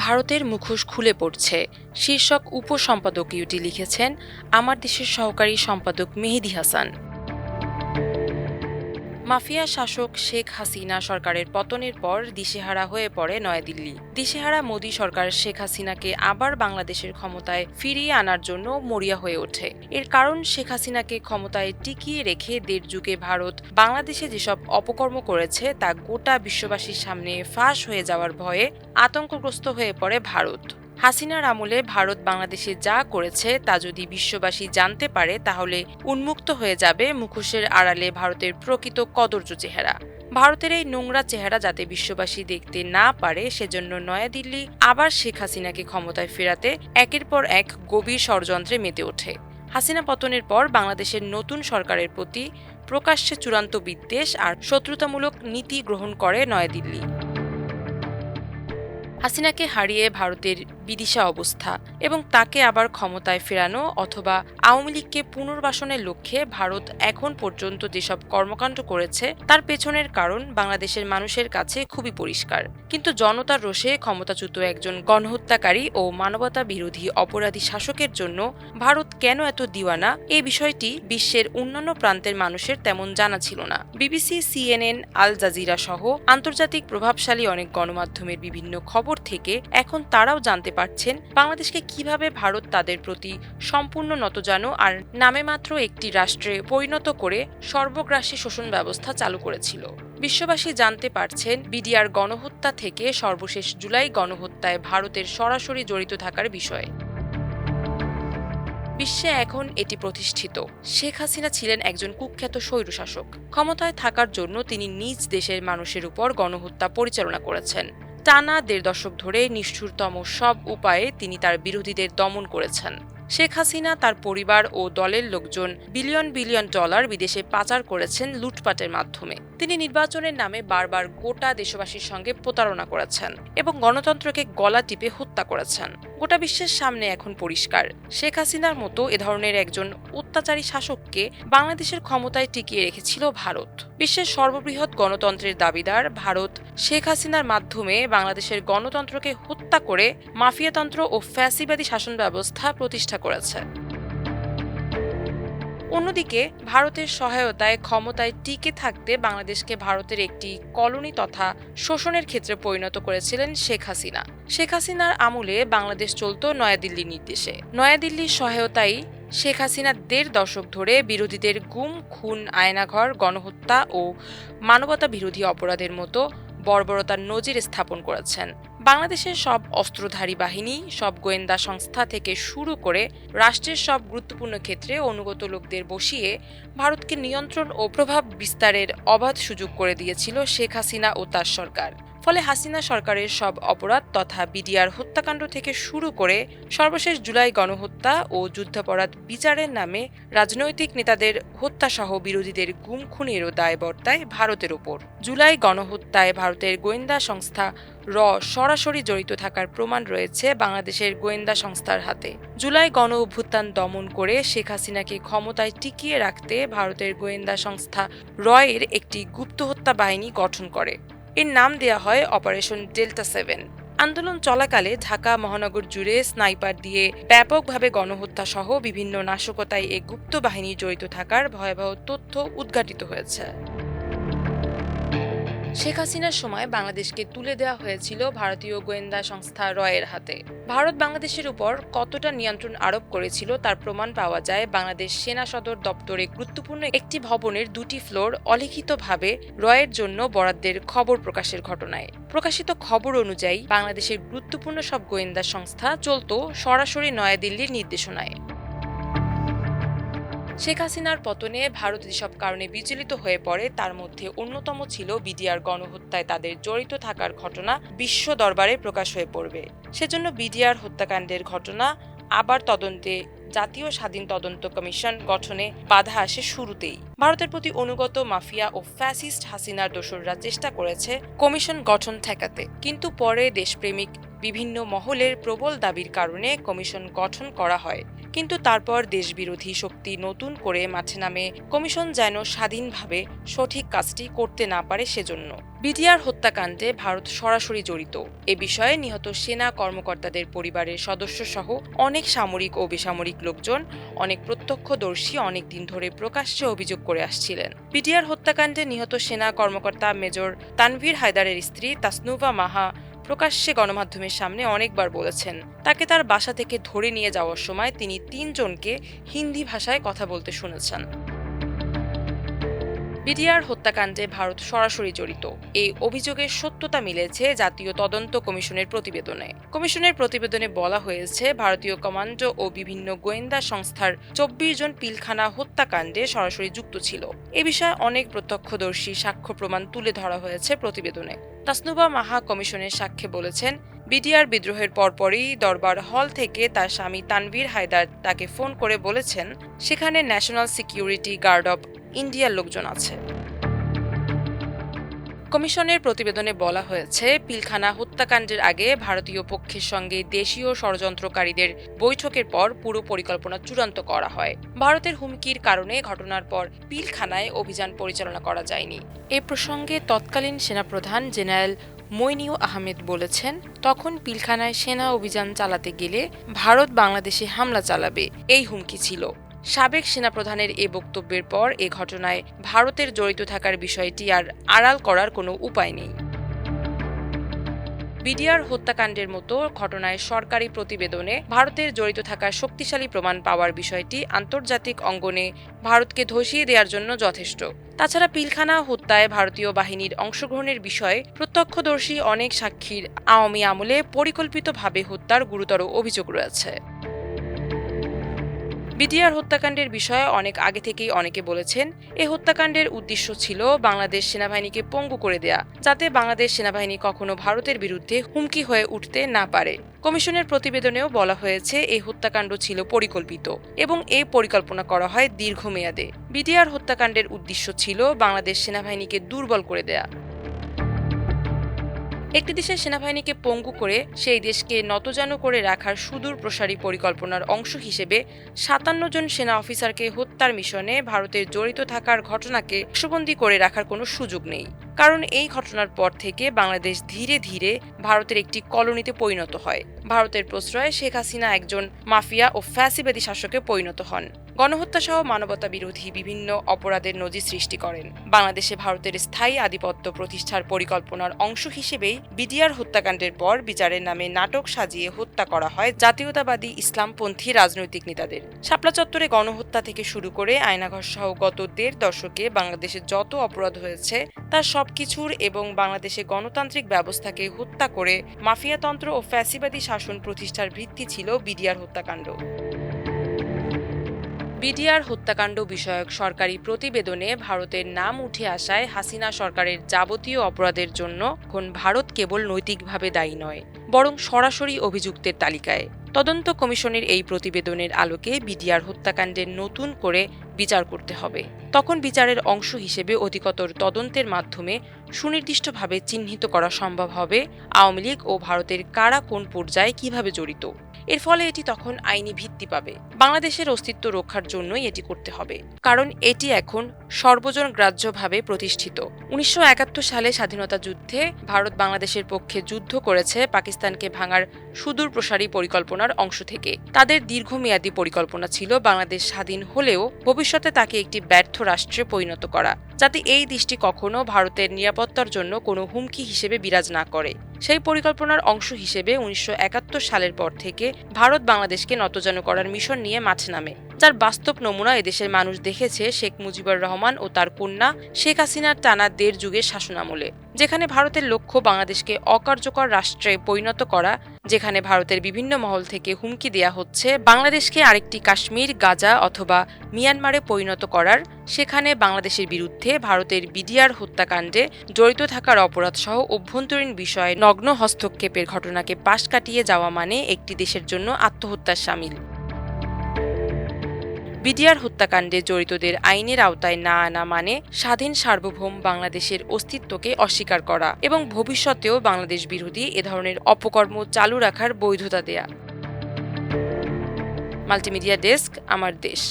ভারতের মুখোশ খুলে পড়ছে শীর্ষক উপসম্পাদকীয়টি লিখেছেন আমার দেশের সহকারী সম্পাদক মেহেদী হাসান। মাফিয়া শাসক শেখ হাসিনা সরকারের পতনের পর দিশেহারা হয়ে পড়ে নয়াদিল্লি। দিশেহারা মোদী সরকার শেখ হাসিনাকে আবার বাংলাদেশের ক্ষমতায় ফিরিয়ে আনার জন্য মরিয়া হয়ে ওঠে। এর কারণ শেখ হাসিনাকে ক্ষমতায় টিকিয়ে রেখে দেড় যুগে ভারত বাংলাদেশে যেসব অপকর্ম করেছে তা গোটা বিশ্ববাসীর সামনে ফাঁস হয়ে যাওয়ার ভয়ে আতঙ্কগ্রস্ত হয়ে পড়ে ভারত। হাসিনার আমলে ভারত বাংলাদেশে যা করেছে তা যদি বিশ্ববাসী জানতে পারে তাহলে উন্মুক্ত হয়ে যাবে মুখোশের আড়ালে ভারতের প্রকৃত কদর্য চেহারা। ভারতের এই নোংরা চেহারা যাতে বিশ্ববাসী দেখতে না পারে সেজন্য নয়াদিল্লি আবার শেখ হাসিনাকে ক্ষমতায় ফেরাতে একের পর এক গভীর ষড়যন্ত্রে মেতে ওঠে। হাসিনা পতনের পর বাংলাদেশের নতুন সরকারের প্রতি প্রকাশ্যে চূড়ান্ত বিদ্বেষ আর শত্রুতামূলক নীতি গ্রহণ করে নয়াদিল্লি। হাসিনাকে হারিয়ে ভারতের বিদিশা অবস্থা এবং তাকে আবার ক্ষমতায় ফেরানো অথবা আওয়ামী লীগকে পুনর্বাসনের লক্ষ্যে ভারত এখন পর্যন্ত যেসব কর্মকাণ্ড করেছে তার পেছনের কারণ বাংলাদেশের মানুষের কাছে খুবই পরিষ্কার। কিন্তু জনতার রোষে ক্ষমতাচ্যুত একজন গণহত্যাকারী ও মানবতা বিরোধী অপরাধী শাসকের জন্য ভারত কেন এত দিওয়ানা এই বিষয়টি বিশ্বের অন্যান্য প্রান্তের মানুষের তেমন জানা ছিল না। বিবিসি, সিএনএন, আল জাজিরা সহ আন্তর্জাতিক প্রভাবশালী অনেক গণমাধ্যমের বিভিন্ন খবর থেকে এখন তারাও জানতে পারছেন বাংলাদেশকে কিভাবে ভারত তাদের প্রতি সম্পূর্ণ নতজানু আর নামে মাত্র একটি রাষ্ট্রে পরিণত করে সর্বগ্রাসী শোষণ ব্যবস্থা চালু করেছিল। বিশ্ববাসী জানতে পারছেন বিডিআর গণহত্যা থেকে সর্বশেষ জুলাই গণহত্যায় ভারতের সরাসরি জড়িত থাকার বিষয়ে। বিশ্বে এখন এটি প্রতিষ্ঠিত, শেখ হাসিনা ছিলেন একজন কুখ্যাত স্বৈরশাসক। ক্ষমতায় থাকার জন্য তিনি নিজ দেশের মানুষের উপর গণহত্যা পরিচালনা করেছেন। টানা দেড় দশক ধরে নিষ্ঠুরতম সব উপায়ে তিনি তার বিরোধীদের দমন করেছেন। শেখ হাসিনা তার পরিবার ও দলের লোকজন বিলিয়ন বিলিয়ন ডলার বিদেশে পাচার করেছেন লুটপাটের মাধ্যমে। তিনি নির্বাচনের নামে বারবার গোটা দেশবাসীর সঙ্গে প্রতারণা করেছেন এবং গণতন্ত্রকে গলা টিপে হত্যা করেছেন। গোটা বিশ্বের সামনে এখন পরিষ্কার, শেখ হাসিনার মতো এ ধরনের একজন অত্যাচারী শাসককে বাংলাদেশের ক্ষমতায় টিকিয়ে রেখেছিল ভারত। বিশ্বের সর্ববৃহৎ গণতন্ত্রের দাবিদার ভারত শেখ হাসিনার মাধ্যমে বাংলাদেশের গণতন্ত্রকে হত্যা করে মাফিয়াতন্ত্র ও ফ্যাসিবাদী শাসন ব্যবস্থা প্রতিষ্ঠা করেছে। অন্যদিকে ভারতের সহায়তায় ক্ষমতায় টিকে থাকতে বাংলাদেশকে ভারতের একটি কলোনি তথা শোষণের ক্ষেত্রে পরিণত করেছিলেন শেখ হাসিনা। শেখ হাসিনার আমলে বাংলাদেশ চলত নয়াদিল্লির নির্দেশে। নয়াদিল্লির সহায়তায় শেখ হাসিনা দেড় দশক ধরে বিরোধীদের গুম, খুন, আয়নাঘর, গণহত্যা ও মানবতা বিরোধী অপরাধের মতো বর্বরতার নজির স্থাপন করেছেন। বাংলাদেশের সব অস্ত্রধারী বাহিনী, সব গোয়েন্দা সংস্থা থেকে শুরু করে রাষ্ট্রের সব গুরুত্বপূর্ণ ক্ষেত্রে অনুগত লোকদের বসিয়ে ভারতকে নিয়ন্ত্রণ ও প্রভাব বিস্তারের অবাধ সুযোগ করে দিয়েছিল শেখ হাসিনা ও তার সরকার। ফলে হাসিনা সরকারের সব অপরাধ তথা বিডিআর হত্যাকাণ্ড থেকে শুরু করে সর্বশেষ জুলাই গণহত্যা ও যুদ্ধাপরাধ বিচারের নামে রাজনৈতিক নেতাদের হত্যাসহ বিরোধীদের গুম খুনেরও দায় বর্তায় ভারতের ওপর। জুলাই গণহত্যায় ভারতের গোয়েন্দা সংস্থা সরাসরি জড়িত থাকার প্রমাণ রয়েছে বাংলাদেশের গোয়েন্দা সংস্থার হাতে। জুলাই গণ অভ্যুত্থান দমন করে শেখ হাসিনাকে ক্ষমতায় টিকিয়ে রাখতে ভারতের গোয়েন্দা সংস্থা এর একটি গুপ্ত হত্যা বাহিনী গঠন করে। এর নাম দেয়া হয় অপারেশন ডেল্টা-7। আন্দোলন চলাকালে ঢাকা মহানগর জুড়ে স্নাইপার দিয়ে ব্যাপকভাবে গণহত্যা সহ বিভিন্ন নাশকতায় এই গুপ্ত বাহিনী জড়িত থাকার ভয়াবহ তথ্য উদ্ঘাটিত হয়েছে। শেখ হাসিনার সময় বাংলাদেশকে তুলে দেওয়া হয়েছিল ভারতীয় গোয়েন্দা সংস্থা এর হাতে। ভারত বাংলাদেশের উপর কতটা নিয়ন্ত্রণ আরোপ করেছিল তার প্রমাণ পাওয়া যায় বাংলাদেশ সেনা সদর দপ্তরে গুরুত্বপূর্ণ একটি ভবনের 2টি ফ্লোর অলিখিতভাবে এর জন্য বরাদ্দের খবর প্রকাশের ঘটনায়। প্রকাশিত খবর অনুযায়ী বাংলাদেশের গুরুত্বপূর্ণ সব গোয়েন্দা সংস্থা চলত সরাসরি নয়াদিল্লির নির্দেশনায়। শেখ হাসিনার পতনে ভারত যেসব কারণে বিচলিত হয়ে পড়ে তার মধ্যে অন্যতম ছিল বিডিআর গণহত্যায় তাদের জড়িত থাকার ঘটনা বিশ্ব দরবারে প্রকাশ হয়ে পড়বে। সেজন্য বিডিআর হত্যাকাণ্ডের ঘটনা আবার তদন্তে জাতীয় স্বাধীন তদন্ত কমিশন গঠনে বাধা আসে শুরুতেই। ভারতের প্রতি অনুগত মাফিয়া ও ফ্যাসিস্ট হাসিনার দোসররা চেষ্টা করেছে কমিশন গঠন ঠেকাতে, কিন্তু পরে দেশপ্রেমিক বিভিন্ন মহলের প্রবল দাবির কারণে কমিশন গঠন করা হয়। কিন্তু তারপর দেশবিরোধী শক্তি নতুন করে মাঠে নামে কমিশন যেন স্বাধীনভাবে সঠিক কাজটি করতে না পারে সেজন্য। বিডিআর হত্যাকাণ্ডে ভারত সরাসরি জড়িত। এ বিষয়ে নিহত সেনা কর্মকর্তাদের পরিবারের সদস্য সহ অনেক সামরিক ও বেসামরিক লোকজন, অনেক প্রত্যক্ষদর্শী অনেক দিন ধরে প্রকাশ্যে অভিযোগ করে আসছিলেন। বিডিআর হত্যাকাণ্ডে নিহত সেনা কর্মকর্তা মেজর তানভীর হায়দারের স্ত্রী তাসনুভা মাহা প্রকাশ্যে গণমাধ্যমের সামনে অনেকবার বলেছেন, তাকে তার বাসা থেকে ধরে নিয়ে যাওয়ার সময় তিনি ৩ জনকে হিন্দি ভাষায় কথা বলতে শুনেছেন। বিডিআর হত্যাকাণ্ডে ভারত সরাসরি জড়িত এই অভিযোগের সত্যতা মিলেছে জাতীয় তদন্ত কমিশনের প্রতিবেদনে। কমিশনের প্রতিবেদনে বলা হয়েছে, ভারতীয় কমান্ডো ও বিভিন্ন গোয়েন্দা সংস্থার ২৪ জন পিলখানা হত্যাকাণ্ডে সরাসরি যুক্ত ছিল। এ বিষয়ে অনেক প্রত্যক্ষদর্শী সাক্ষ্য প্রমাণ তুলে ধরা হয়েছে প্রতিবেদনে। তাসনুভা মাহা কমিশনের সাক্ষ্যে বলেছেন, বিডিআর বিদ্রোহের পরপরই দরবার হল থেকে তার স্বামী তানভীর হায়দার তাকে ফোন করে বলেছেন সেখানে ন্যাশনাল সিকিউরিটি গার্ড অব ইন্ডিয়ার লোকজন আছে। কমিশনের প্রতিবেদনে বলা হয়েছে, পিলখানা হত্যাকাণ্ডের আগে ভারতীয় পক্ষের সঙ্গে দেশীয় ষড়যন্ত্রকারীদের বৈঠকের পর পুরো পরিকল্পনা চূড়ান্ত করা হয়। ভারতের হুমকির কারণে ঘটনার পর পিলখানায় অভিযান পরিচালনা করা যায়নি। এ প্রসঙ্গে তৎকালীন সেনাপ্রধান জেনারেল মইনিউ আহমেদ বলেছেন, তখন পিলখানায় সেনা অভিযান চালাতে গেলে ভারত বাংলাদেশে হামলা চালাবে এই হুমকি ছিল। সাবেক সেনাপ্রধানের এ বক্তব্যের পর এ ঘটনায় ভারতের জড়িত থাকার বিষয়টি আর আড়াল করার কোনো উপায় নেই। বিডিআর হত্যাকাণ্ডের মতো ঘটনায় সরকারি প্রতিবেদনে ভারতের জড়িত থাকার শক্তিশালী প্রমাণ পাওয়ার বিষয়টি আন্তর্জাতিক অঙ্গনে ভারতকে ধসিয়ে দেওয়ার জন্য যথেষ্ট। তাছাড়া পিলখানা হত্যায় ভারতীয় বাহিনীর অংশগ্রহণের বিষয়ে প্রত্যক্ষদর্শী অনেক সাক্ষীর আওয়ামী আমলে পরিকল্পিতভাবে হত্যার গুরুতর অভিযোগ রয়েছে। বিডিআর হত্যাকাণ্ডের বিষয়ে অনেক আগে থেকেই অনেকে বলেছেন, এ হত্যাকাণ্ডের উদ্দেশ্য ছিল বাংলাদেশ সেনাবাহিনীকে পঙ্গু করে দেয়া, যাতে বাংলাদেশ সেনাবাহিনী কখনো ভারতের বিরুদ্ধে হুমকি হয়ে উঠতে না পারে। কমিশনের প্রতিবেদনেও বলা হয়েছে, এই হত্যাকাণ্ড ছিল পরিকল্পিত এবং এই পরিকল্পনা করা হয় দীর্ঘমেয়াদে। বিডিআর হত্যাকাণ্ডের উদ্দেশ্য ছিল বাংলাদেশ সেনাবাহিনীকে দুর্বল করে দেয়া। একটি দেশের সেনাবাহিনীকে পঙ্গু করে সেই দেশকে নতজানু করে রাখার সুদূর প্রসারী পরিকল্পনার অংশ হিসেবে ৫৭ জন সেনা অফিসারকে হত্যার মিশনে ভারতের জড়িত থাকার ঘটনাকে বাক্সবন্দী করে রাখার কোনো সুযোগ নেই। কারণ এই ঘটনার পর থেকে বাংলাদেশ ধীরে ধীরে ভারতের একটি কলোনিতে পরিণত হয়। ভারতের প্রশ্রয়ে শেখ হাসিনা একজন মাফিয়া ও ফ্যাসিবাদী শাসকে পরিণত হন। গণহত্যা সহ মানবতা বিরোধী বিভিন্ন অপরাধের নজির সৃষ্টি করেন। বাংলাদেশে ভারতের স্থায়ী আধিপত্য প্রতিষ্ঠার পরিকল্পনার অংশ হিসেবেই বিডিআর হত্যাকাণ্ডের পর বিচারের নামে নাটক সাজিয়ে হত্যা করা হয় জাতীয়তাবাদী ইসলামপন্থী রাজনৈতিক নেতাদের। শাপলা চত্বরে গণহত্যা থেকে শুরু করে আয়নাঘর সহ গত ১.৫ দশকে বাংলাদেশে যত অপরাধ হয়েছে তার সবকিছুর এবং বাংলাদেশে গণতান্ত্রিক ব্যবস্থাকে হত্যা করে মাফিয়াতন্ত্র ও ফ্যাসিবাদী শাসন প্রতিষ্ঠার ভিত্তি ছিল বিডিআর হত্যাকাণ্ড। বিডিআর হত্যাকাণ্ড বিষয়ক সরকারি প্রতিবেদনে ভারতের নাম উঠে আসায় হাসিনা সরকারের যাবতীয় অপরাধের জন্য এখন ভারত কেবল নৈতিকভাবে দায়ী নয়, বরং সরাসরি অভিযুক্তের তালিকায়। তদন্ত কমিশনের এই প্রতিবেদনের আলোকে বিডিআর হত্যাকাণ্ডের নতুন করে বিচার করতে হবে। তখন বিচারের অংশ হিসেবে অধিকতর তদন্তের মাধ্যমে সুনির্দিষ্টভাবে চিহ্নিত করা সম্ভব হবে আওয়ামী লীগ ও ভারতের কারা কোন পর্যায়ে কিভাবে জড়িত। এর ফলে এটি তখন আইনি ভিত্তি পাবে। বাংলাদেশের অস্তিত্ব রক্ষার জন্যই এটি করতে হবে, কারণ এটি এখন সর্বজন গ্রাহ্যভাবে প্রতিষ্ঠিত। ১৯৭১ সালে স্বাধীনতা যুদ্ধে ভারত বাংলাদেশের পক্ষে যুদ্ধ করেছে পাকিস্তানকে ভাঙার সুদূর প্রসারী পরিকল্পনার অংশ থেকে। তাদের দীর্ঘমেয়াদী পরিকল্পনা ছিল বাংলাদেশ স্বাধীন হলেও ভবিষ্যতে তাকে একটি ব্যর্থ রাষ্ট্রে পরিণত করা, যাতে এই দেশটি কখনো ভারতের নিরাপত্তার জন্য কোনো হুমকি হিসেবে বিরাজ না করে। সেই পরিকল্পনার অংশ হিসেবে ১৯৭১ সালের পর থেকে ভারত বাংলাদেশকে নতজানু করার মিশন নিয়ে মাঠে নামে, যার বাস্তব নমুনা এদেশের মানুষ দেখেছে শেখ মুজিবুর রহমান ও তার কন্যা শেখ হাসিনার টানা ১.৫ যুগের শাসনামলে, যেখানে ভারতের লক্ষ্য বাংলাদেশকে অকার্যকর রাষ্ট্রে পরিণত করা, যেখানে ভারতের বিভিন্ন মহল থেকে হুমকি দেয়া হচ্ছে বাংলাদেশকে আরেকটি কাশ্মীর, গাজা অথবা মিয়ানমারে পরিণত করার, সেখানে বাংলাদেশের বিরুদ্ধে ভারতের বিডিআর হত্যাকাণ্ডে জড়িত থাকার অপরাধ সহ অভ্যন্তরীণ বিষয়ে নগ্ন হস্তক্ষেপের ঘটনাকে পাশ কাটিয়ে যাওয়া মানে একটি দেশের জন্য আত্মহত্যার শামিল। বিডিআর হত্যাকাণ্ডে জড়িতদের আইনের আওতায় না আনা মানে স্বাধীন সার্বভৌম বাংলাদেশের অস্তিত্বকে অস্বীকার করা এবং ভবিষ্যতেও বাংলাদেশ বিরোধী এ ধরনের অপকর্ম চালু রাখার বৈধতা দেয়া। মাল্টিমিডিয়া ডেস্ক, আমার দেশ।